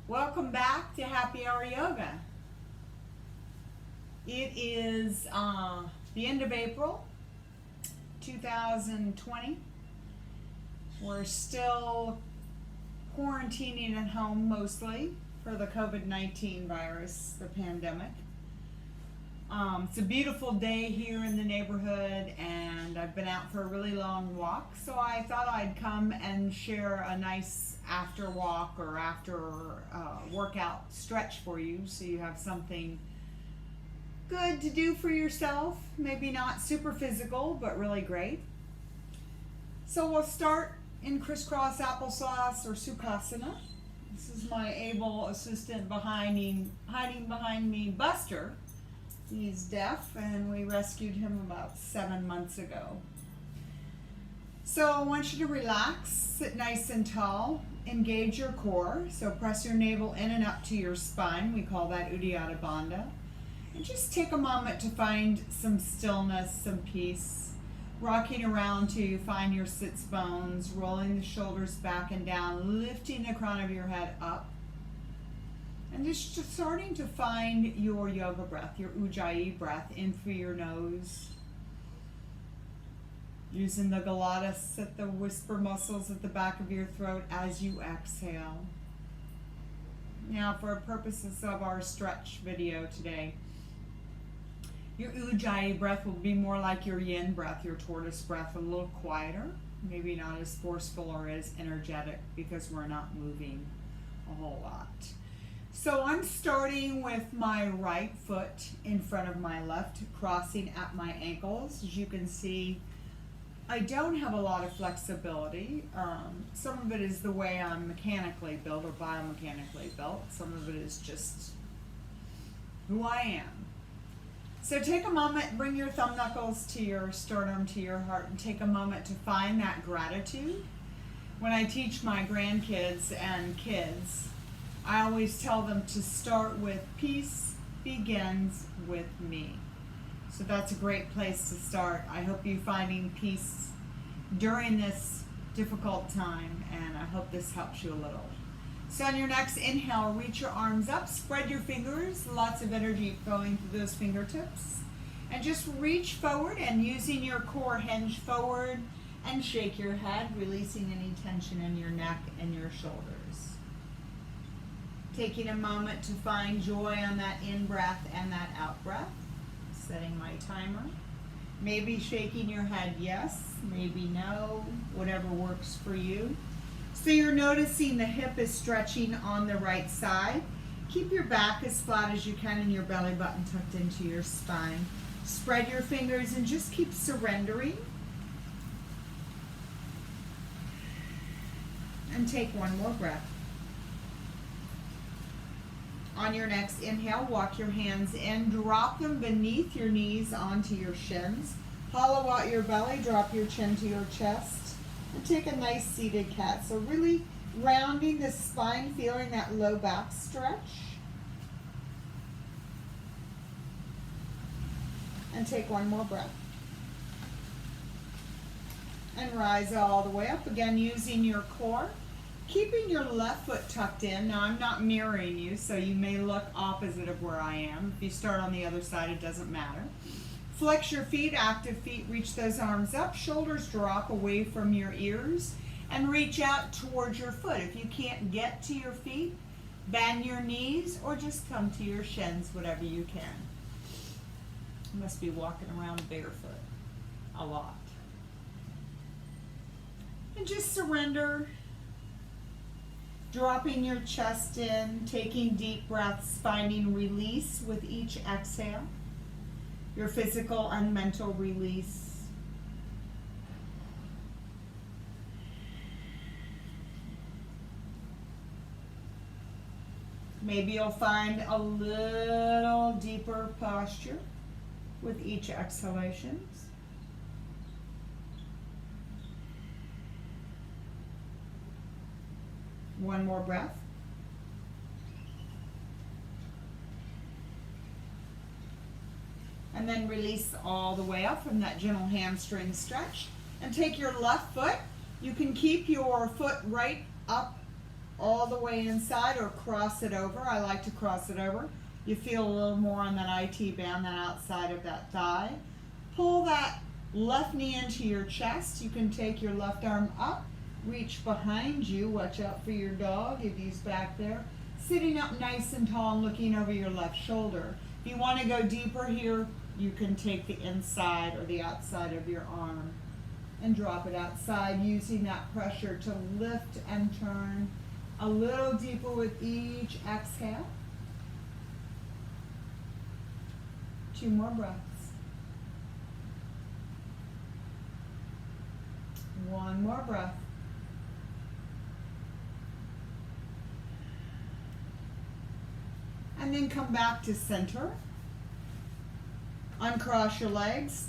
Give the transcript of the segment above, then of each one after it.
Welcome back to Happy Hour Yoga. It is the end of April 2020. We're still quarantining at home mostly for the COVID-19 virus, the pandemic. It's a beautiful day here in the neighborhood, and I've been out for a really long walk, so I thought I'd come and share a nice after walk or after workout stretch for you, so you have something good to do for yourself. Maybe not super physical, but really great. So we'll start in crisscross applesauce or Sukhasana. This is my able assistant hiding behind me, Buster. He's deaf, and we rescued him about 7 months ago. So I want you to relax, sit nice and tall, engage your core. So press your navel in and up to your spine. We call that Uddiyana Bandha. And just take a moment to find some stillness, some peace. Rocking around till you find your sits bones, rolling the shoulders back and down, lifting the crown of your head up. And just starting to find your yoga breath, your Ujjayi breath, in through your nose. Using the Galatas at the whisper muscles at the back of your throat as you exhale. Now, for purposes of our stretch video today, your Ujjayi breath will be more like your Yin breath, your tortoise breath, a little quieter, maybe not as forceful or as energetic because we're not moving a whole lot. So I'm starting with my right foot in front of my left, crossing at my ankles. As you can see, I don't have a lot of flexibility. Some of it is the way I'm mechanically built or biomechanically built. Some of it is just who I am. So take a moment, bring your thumb knuckles to your sternum, to your heart, and take a moment to find that gratitude. When I teach my grandkids and kids, I always tell them to start with peace begins with me. So that's a great place to start. I hope you're finding peace during this difficult time, and I hope this helps you a little. So on your next inhale, reach your arms up, spread your fingers, lots of energy flowing through those fingertips. And just reach forward and using your core, hinge forward and shake your head, releasing any tension in your neck and your shoulders. Taking a moment to find joy on that in-breath and that out-breath. Setting my timer. Maybe shaking your head yes, maybe no, whatever works for you. So you're noticing the hip is stretching on the right side. Keep your back as flat as you can and your belly button tucked into your spine. Spread your fingers and just keep surrendering. And take one more breath. On your next inhale, walk your hands in, drop them beneath your knees onto your shins. Hollow out your belly, drop your chin to your chest, and take a nice seated cat. So really rounding the spine, feeling that low back stretch. And take one more breath. And rise all the way up, again using your core. Keeping your left foot tucked in. Now I'm not mirroring you, so you may look opposite of where I am. If you start on the other side, it doesn't matter. Flex your feet, active feet, reach those arms up, shoulders drop away from your ears, and reach out towards your foot. If you can't get to your feet, bend your knees, or just come to your shins, whatever you can. You must be walking around barefoot a lot. And just surrender. Dropping your chest in, taking deep breaths, finding release with each exhale. Your physical and mental release. Maybe you'll find a little deeper posture with each exhalation. One more breath. And then release all the way up from that gentle hamstring stretch. And take your left foot. You can keep your foot right up all the way inside or cross it over. I like to cross it over. You feel a little more on that IT band, that outside of that thigh. Pull that left knee into your chest. You can take your left arm up, reach behind you. Watch out for your dog if he's back there. Sitting up nice and tall and looking over your left shoulder. If you want to go deeper here, you can take the inside or the outside of your arm and drop it outside, using that pressure to lift and turn a little deeper with each exhale. 2 more breaths. 1 more breath. And then come back to center. Uncross your legs.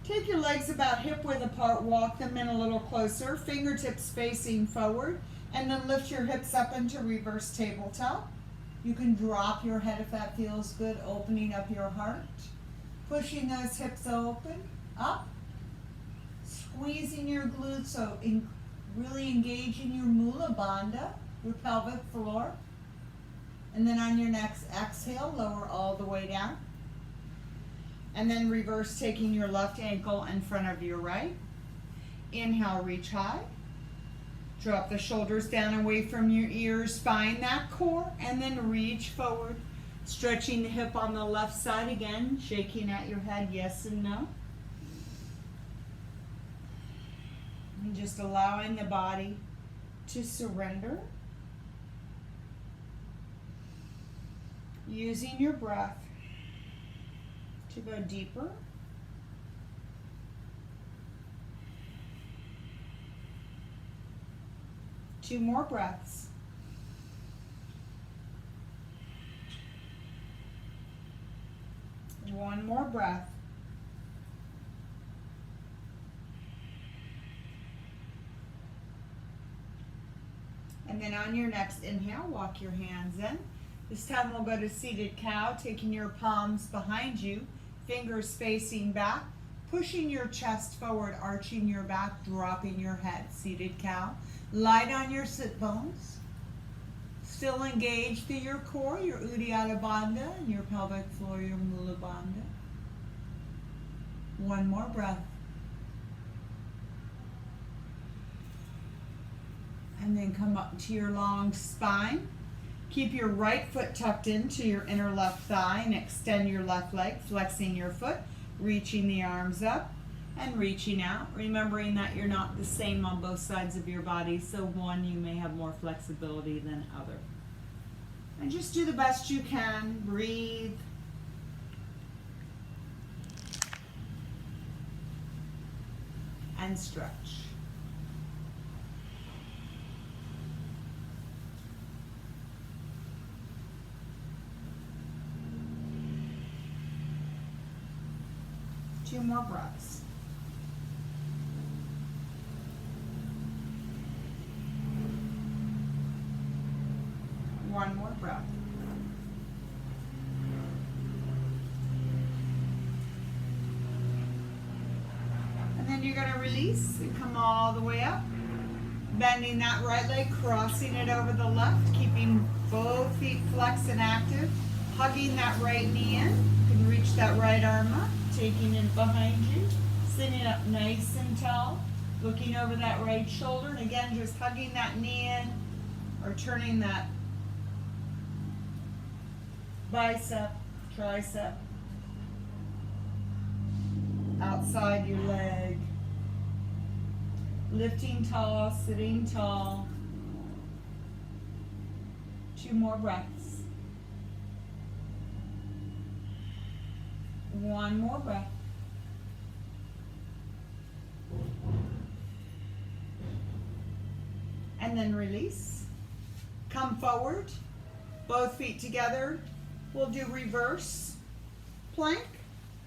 Take your legs about hip width apart, walk them in a little closer, fingertips facing forward, and then lift your hips up into reverse tabletop. You can drop your head if that feels good, opening up your heart. Pushing those hips open, up. Squeezing your glutes, so really engaging your Mula Bandha, your pelvic floor. And then on your next exhale, lower all the way down. And then reverse, taking your left ankle in front of your right. Inhale, reach high. Drop the shoulders down away from your ears. Find that core and then reach forward. Stretching the hip on the left side again. Shaking at your head, yes and no. And just allowing the body to surrender. Using your breath to go deeper. Two more breaths. One more breath. And then on your next inhale, walk your hands in. This time we'll go to seated cow, taking your palms behind you, fingers facing back, pushing your chest forward, arching your back, dropping your head. Seated cow. Light on your sit bones. Still engaged through your core, your Uddiyana Bandha, and your pelvic floor, your Mula Bandha. One more breath. And then come up to your long spine. Keep your right foot tucked into your inner left thigh and extend your left leg, flexing your foot, reaching the arms up and reaching out. Remembering that you're not the same on both sides of your body, so one you may have more flexibility than other. And just do the best you can. Breathe. And stretch. Two more breaths. One more breath. And then you're going to release and come all the way up. Bending that right leg, crossing it over the left, keeping both feet flexed and active. Hugging that right knee in. You can reach that right arm up. Taking it behind you, sitting up nice and tall, looking over that right shoulder, and again, just hugging that knee in, or turning that bicep, tricep, outside your leg, lifting tall, sitting tall. Two more breaths. One more breath. And then release. Come forward. Both feet together. We'll do reverse plank.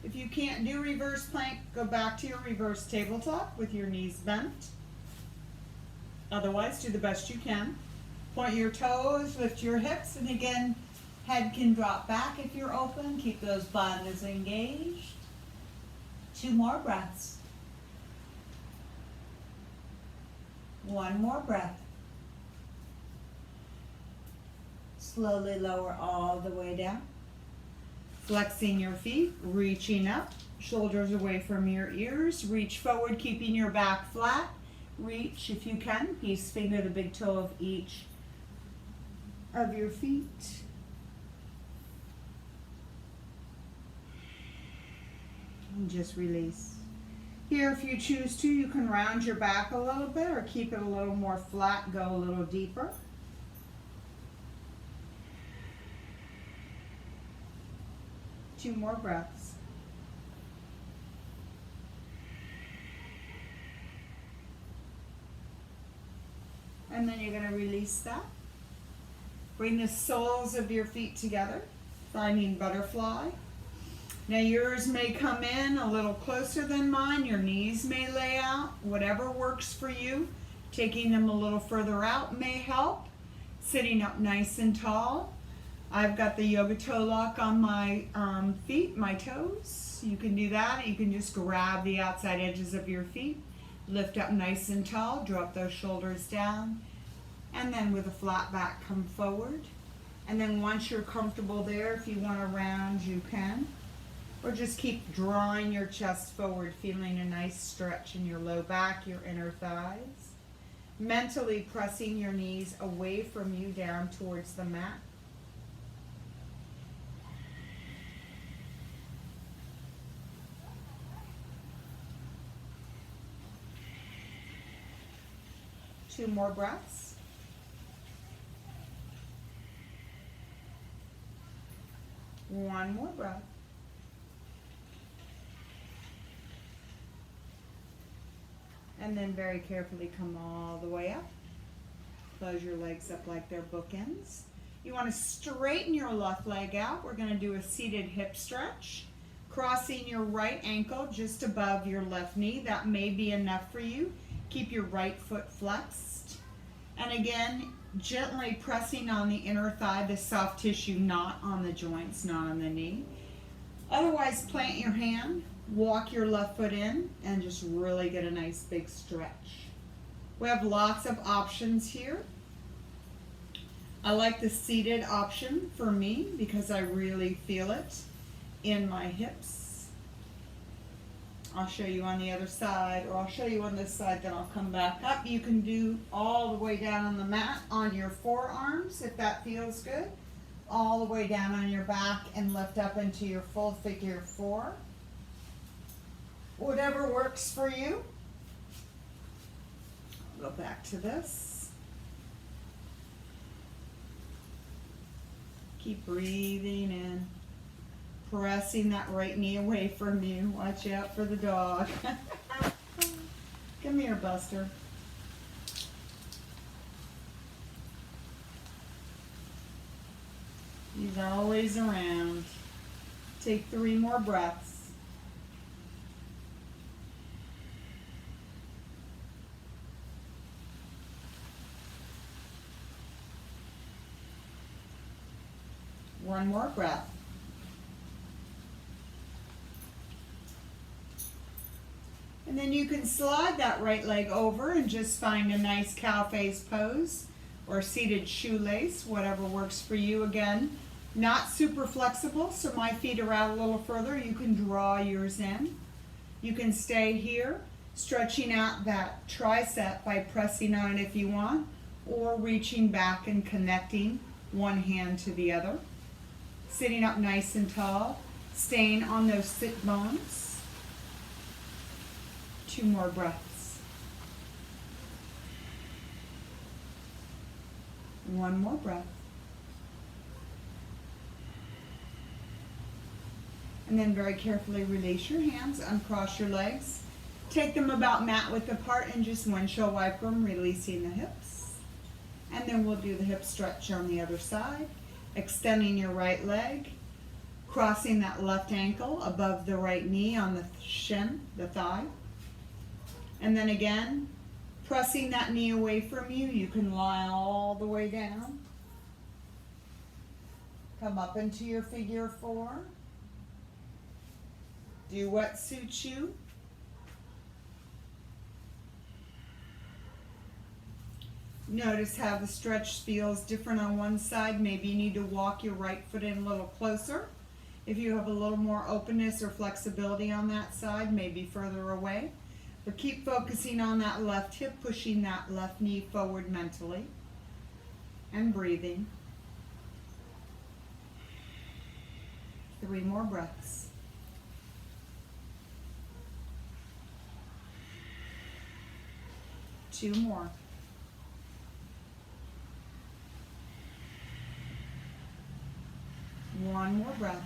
If you can't do reverse plank, go back to your reverse tabletop with your knees bent. Otherwise, do the best you can. Point your toes, lift your hips, and again, head can drop back if you're open. Keep those bandhas engaged. Two more breaths. One more breath. Slowly lower all the way down. Flexing your feet, reaching up, shoulders away from your ears. Reach forward, keeping your back flat. Reach, if you can, peace finger the big toe of each of your feet. And just release. Here, if you choose to, you can round your back a little bit or keep it a little more flat, go a little deeper. Two more breaths. And then you're going to release that. Bring the soles of your feet together, finding butterfly. Now yours may come in a little closer than mine. Your knees may lay out, whatever works for you. Taking them a little further out may help. Sitting up nice and tall. I've got the yoga toe lock on my feet, my toes. You can do that. You can just grab the outside edges of your feet. Lift up nice and tall. Drop those shoulders down. And then with a flat back, come forward. And then once you're comfortable there, if you want to round, you can. Or just keep drawing your chest forward, feeling a nice stretch in your low back, your inner thighs. Mentally pressing your knees away from you down towards the mat. Two more breaths. One more breath. And then very carefully come all the way up. Close your legs up like they're bookends. You want to straighten your left leg out. We're going to do a seated hip stretch. Crossing your right ankle just above your left knee. That may be enough for you. Keep your right foot flexed. And again, gently pressing on the inner thigh, the soft tissue, not on the joints, not on the knee. Otherwise, plant your hand, walk your left foot in, and just really get a nice big stretch. We have lots of options here. I like the seated option for me because I really feel it in my hips. I'll show you on the other side, or I'll show you on this side, then I'll come back up. You can do all the way down on the mat on your forearms if that feels good. All the way down on your back and lift up into your full figure four. Whatever works for you. I'll go back to this. Keep breathing in. Pressing that right knee away from you. Watch out for the dog. Come here, Buster. He's always around. Take 3 more breaths. One more breath. And then you can slide that right leg over and just find a nice cow face pose or seated shoelace, whatever works for you. Again, not super flexible, so my feet are out a little further. You can draw yours in. You can stay here, stretching out that tricep by pressing on it if you want, or reaching back and connecting one hand to the other. Sitting up nice and tall, staying on those sit bones. 2 more breaths. 1 more breath. And then very carefully release your hands, uncross your legs. Take them about mat width apart and just windshield wiper them, releasing the hips. And then we'll do the hip stretch on the other side. Extending your right leg, crossing that left ankle above the right knee on the shin, the thigh. And then again, pressing that knee away from you, you can lie all the way down. Come up into your figure four. Do what suits you. Notice how the stretch feels different on one side. Maybe you need to walk your right foot in a little closer. If you have a little more openness or flexibility on that side, maybe further away. But keep focusing on that left hip, pushing that left knee forward mentally, and breathing. 3 more breaths. Two more. One more breath.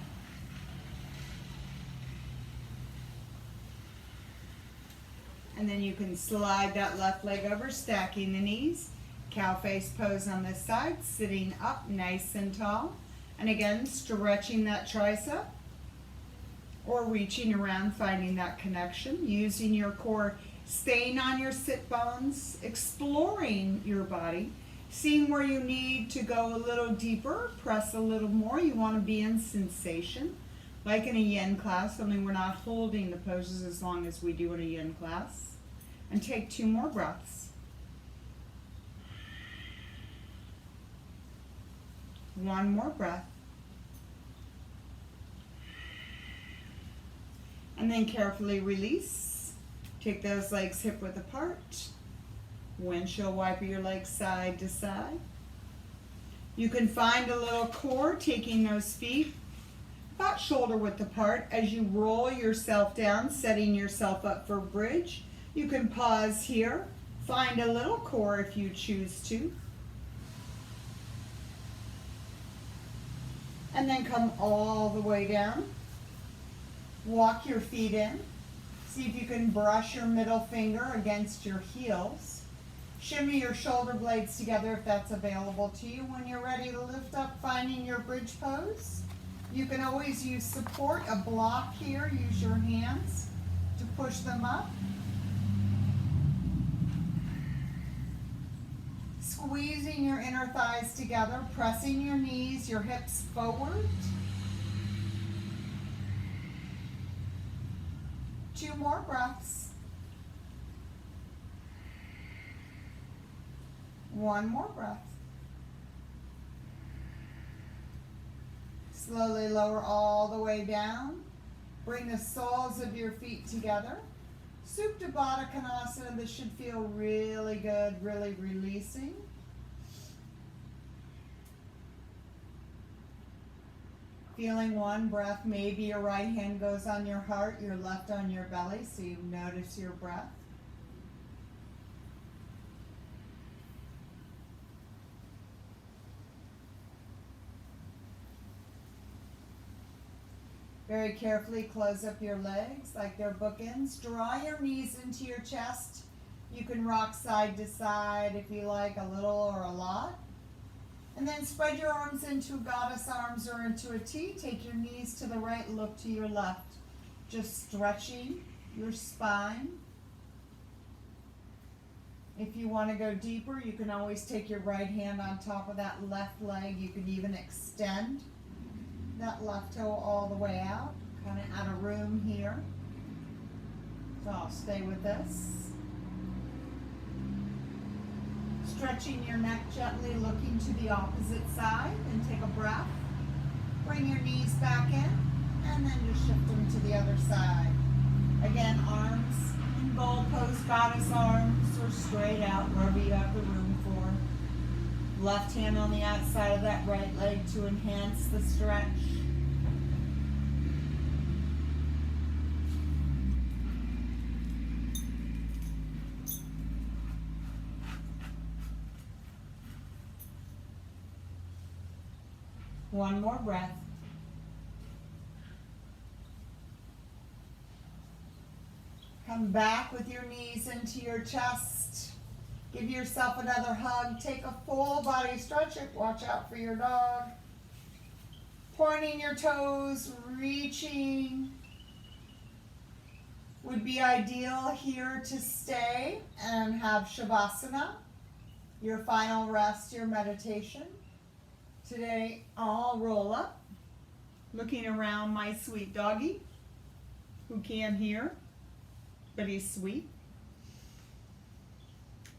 And then you can slide that left leg over, stacking the knees. Cow face pose on this side, sitting up nice and tall. And again, stretching that tricep or reaching around, finding that connection, using your core, staying on your sit bones, exploring your body, seeing where you need to go a little deeper, press a little more. You want to be in sensation, like in a yin class, only we're not holding the poses as long as we do in a yin class. And take 2 more breaths. 1 more breath. And then carefully release. Take those legs hip width apart. Windshield wiper your legs side to side. You can find a little core, taking those feet about shoulder width apart as you roll yourself down, setting yourself up for bridge. You can pause here, find a little core if you choose to. And then come all the way down. Walk your feet in. See if you can brush your middle finger against your heels. Shimmy your shoulder blades together if that's available to you. When you're ready to lift up, finding your bridge pose. You can always use support, a block here. Use your hands to push them up. Squeezing your inner thighs together, pressing your knees, your hips forward. 2 more breaths. 1 more breath. Slowly lower all the way down. Bring the soles of your feet together. Supta Baddha Konasana. This should feel really good, really releasing. Feeling 1 breath, maybe your right hand goes on your heart, your left on your belly, so you notice your breath. Very carefully close up your legs like they're bookends. Draw your knees into your chest. You can rock side to side if you like, a little or a lot. And then spread your arms into goddess arms or into a T. Take your knees to the right, look to your left. Just stretching your spine. If you want to go deeper, you can always take your right hand on top of that left leg. You can even extend that left toe all the way out, kind of out of room here. So I'll stay with this. Stretching your neck gently, looking to the opposite side, and take a breath. Bring your knees back in, and then just shift them to the other side. Again, arms in bowl pose, goddess arms, or straight out, wherever you have the room for. Left hand on the outside of that right leg to enhance the stretch. One more breath. Come back with your knees into your chest. Give yourself another hug. Take a full body stretch. Watch out for your dog. Pointing your toes, reaching. Would be ideal here to stay and have Shavasana, your final rest, your meditation. Today, I'll roll up, looking around my sweet doggy, who can't hear, but he's sweet.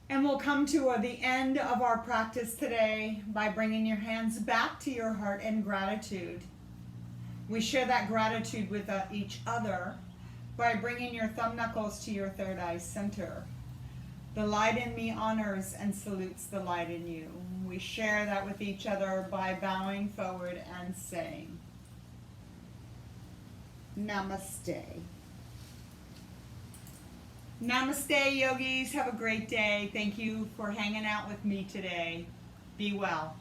And we'll come to the end of our practice today by bringing your hands back to your heart in gratitude. We share that gratitude with each other by bringing your thumb knuckles to your third eye center. The light in me honors and salutes the light in you. We share that with each other by bowing forward and saying, Namaste. Namaste, yogis. Have a great day. Thank you for hanging out with me today. Be well.